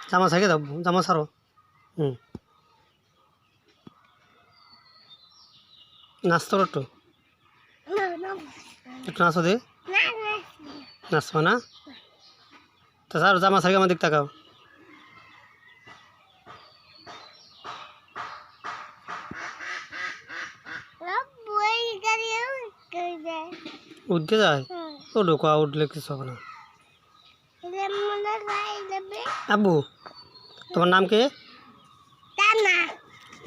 জামা ছাড়িয়ে দাও, জামা ছাড়ো। নাচতো একটু, একটু নাচো দে। নাচবো না তো স্যার, জামা ছাড়িয়ে আমার দিক তাকাও। উঠতে যায়, ও ঢোকা উঠলে কিছু হবে না। আব্বু, তোমার নাম কি?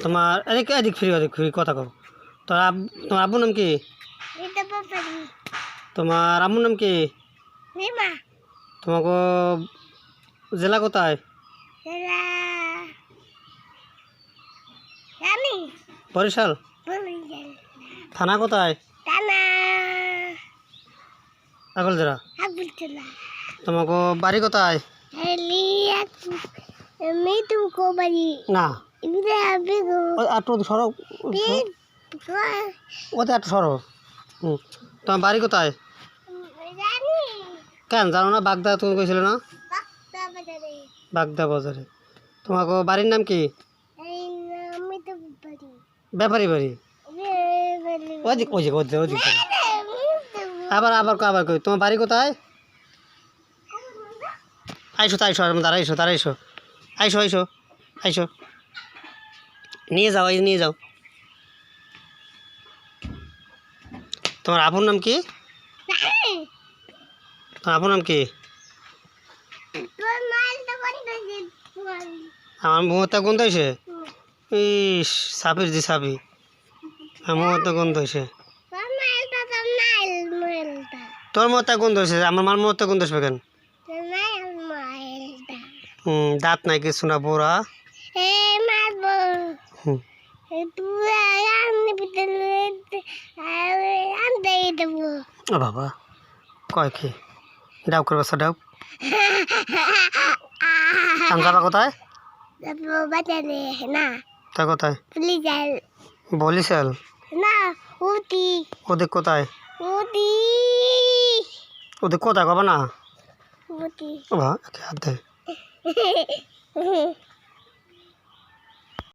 তোমার এদিক এদিক ফ্রি কথা কও। তোমার আব্বুর নাম কি? তোমার আম্মুর নাম কি? তোমাকে জেলা কোথায়? বরিশাল। থানা কোথায়? আগলজেরা। তোমাকে বাড়ি কোথায়? না একটু সরো, ওতে একটু সরো। তোমার বাড়ি কোথায়? কেন জানো না? বাগদা তুমি কইছিলে না? বাগদা বাজারে। তোমাকে বাড়ির নাম কি? ব্যাপারী বাড়ি। ওদিক ওদিক ওদিক ওদিক। আবার আবার আবার কই, তোমার বাড়ি কোথায়? আইসো তো, আইসো দাঁড়াইছো দাঁড়াইছো, আইসো আইসো আইসো, নিয়ে যাও, এই নিয়ে যাও। তোমার আপুর নাম কি? তোমার আপুর নাম কি? আমার মুহূর্তে গন্ধ হয়েছে। ইস, সাপির জি সাপি, আমার মুহূর্তে গন্ধ হয়েছে। তোর মতো গন্ধ হয়েছে, আমার মার মতো গন্ধ হয়েছে কেন? দাঁত নাই কিছু না, বোরা। ও বাবা, কয় কি ডাব করবে? ডাব যাবা কোথায়? তা কোথায়? বলিসাল না, ওদিক কোথায়? ওদিক কোথায় কবে না? হাত দেয়।